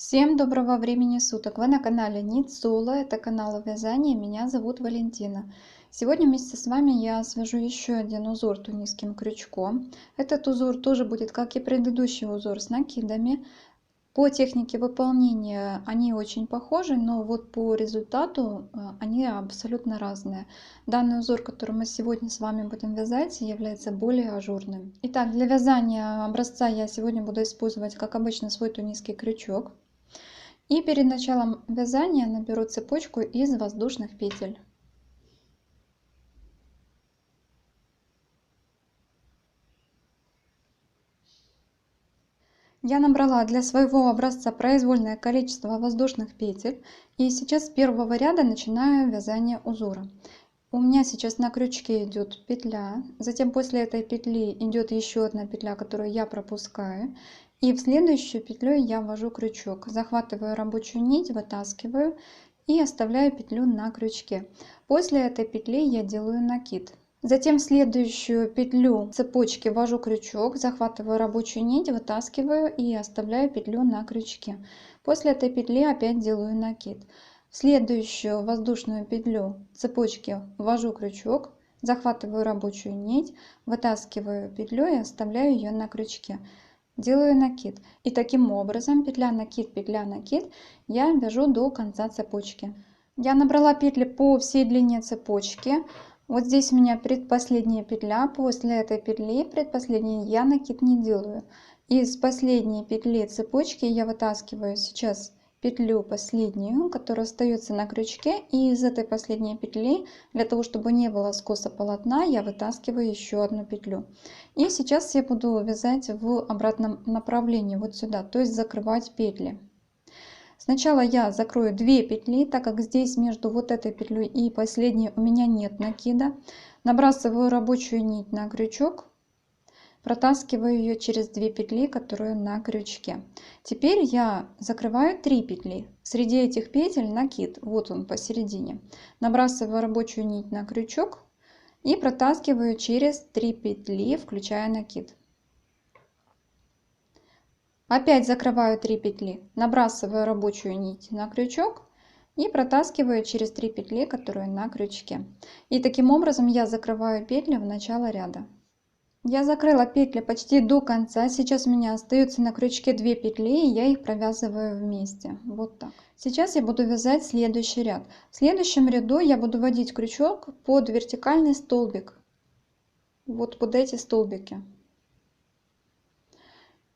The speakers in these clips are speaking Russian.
Всем доброго времени суток! Вы на канале Knit Solo, это канал вязания, меня зовут Валентина. Сегодня вместе с вами я свяжу еще один узор тунисским крючком. Этот узор тоже будет, как и предыдущий узор, с накидами. По технике выполнения они очень похожи, но вот по результату они абсолютно разные. Данный узор, который мы сегодня с вами будем вязать, является более ажурным. Итак, для вязания образца я сегодня буду использовать, как обычно, свой тунисский крючок. И перед началом вязания наберу цепочку из воздушных петель. Я набрала для своего образца произвольное количество воздушных петель, и сейчас с первого ряда начинаю вязание узора. У меня сейчас на крючке идет петля, затем после этой петли идет еще одна петля, которую я пропускаю, и в следующую петлю я ввожу крючок, захватываю рабочую нить, вытаскиваю и оставляю петлю на крючке. После этой петли я делаю накид. Затем в следующую петлю цепочки ввожу крючок, захватываю рабочую нить, вытаскиваю и оставляю петлю на крючке. После этой петли опять делаю накид. В следующую воздушную петлю цепочки ввожу крючок, захватываю рабочую нить, вытаскиваю петлю и оставляю ее на крючке. Делаю накид. И таким образом петля накид я вяжу до конца цепочки. Я набрала петли по всей длине цепочки. Вот здесь у меня предпоследняя петля. После этой петли предпоследней я накид не делаю. Из последней петли цепочки я вытаскиваю сейчас петлю последнюю, которая остается на крючке, и из этой последней петли, для того чтобы не было скоса полотна, я вытаскиваю еще одну петлю. И сейчас я буду вязать в обратном направлении, вот сюда, то есть закрывать петли. Сначала я закрою 2 петли, так как здесь между вот этой петлей и последней у меня нет накида. Набрасываю рабочую нить на крючок, протаскиваю ее через 2 петли, которые на крючке. Теперь я закрываю 3 петли. Среди этих петель накид, вот он посередине. Набрасываю рабочую нить на крючок и протаскиваю через 3 петли, включая накид. Опять закрываю 3 петли, набрасываю рабочую нить на крючок и протаскиваю через 3 петли, которые на крючке. И таким образом я закрываю петли в начало ряда. Я закрыла петли почти до конца. Сейчас у меня остаются на крючке 2 петли, и я их провязываю вместе. Вот так. Сейчас я буду вязать следующий ряд. В следующем ряду я буду вводить крючок под вертикальный столбик. Вот под эти столбики.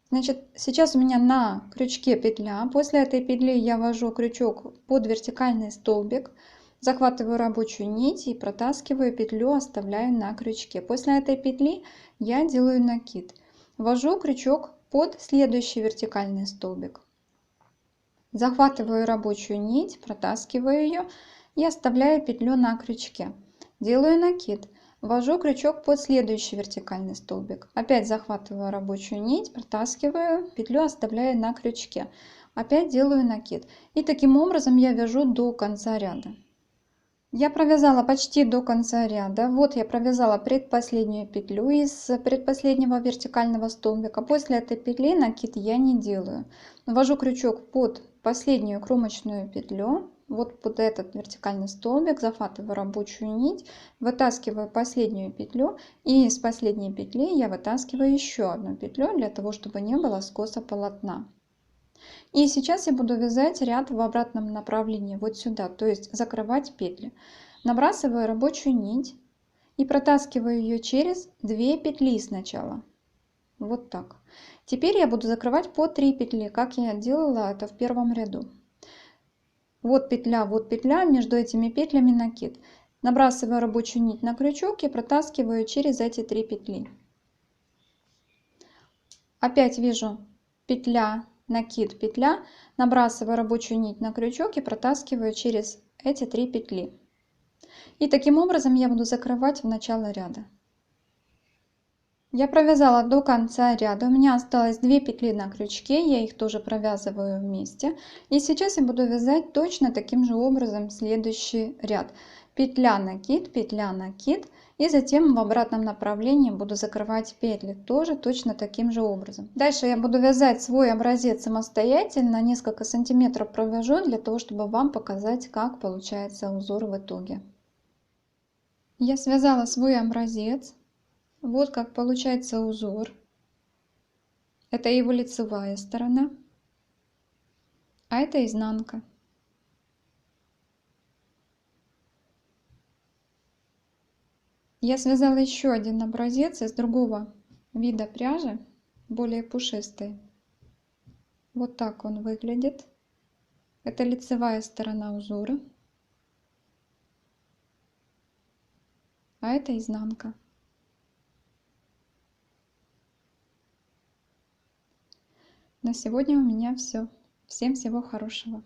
Значит, сейчас у меня на крючке петля. После этой петли я ввожу крючок под вертикальный столбик. Захватываю рабочую нить и протаскиваю петлю, оставляю на крючке. После этой петли я делаю накид. Ввожу крючок под следующий вертикальный столбик. Захватываю рабочую нить, протаскиваю ее и оставляю петлю на крючке. Делаю накид. Ввожу крючок под следующий вертикальный столбик. Опять захватываю рабочую нить, протаскиваю, петлю оставляю на крючке. Опять делаю накид. И таким образом я вяжу до конца ряда. Я провязала почти до конца ряда. Вот я провязала предпоследнюю петлю из предпоследнего вертикального столбика. После этой петли накид я не делаю. Ввожу крючок под последнюю кромочную петлю, вот под этот вертикальный столбик, захватываю рабочую нить, вытаскиваю последнюю петлю, и из последней петли я вытаскиваю еще одну петлю, для того чтобы не было скоса полотна. И сейчас я буду вязать ряд в обратном направлении, вот сюда, то есть закрывать петли. Набрасываю рабочую нить и протаскиваю ее через 2 петли сначала. Вот так. Теперь я буду закрывать по 3 петли, как я делала это в первом ряду. Вот петля, между этими петлями накид. Набрасываю рабочую нить на крючок и протаскиваю через эти 3 петли. Опять вижу петля, накид, петля, набрасываю рабочую нить на крючок и протаскиваю через эти 3 петли. И таким образом я буду закрывать в начало ряда. Я провязала до конца ряда, у меня осталось 2 петли на крючке, я их тоже провязываю вместе. И сейчас я буду вязать точно таким же образом следующий ряд. Петля, накид, И затем в обратном направлении буду закрывать петли, тоже точно таким же образом. Дальше я буду вязать свой образец самостоятельно, несколько сантиметров провяжу для того, чтобы вам показать, как получается узор в итоге. Я связала свой образец. Вот как получается узор. Это его лицевая сторона, а это изнанка. Я связала еще один образец из другого вида пряжи, более пушистый. Вот так он выглядит. Это лицевая сторона узора, а это изнанка. На сегодня у меня все. Всем всего хорошего.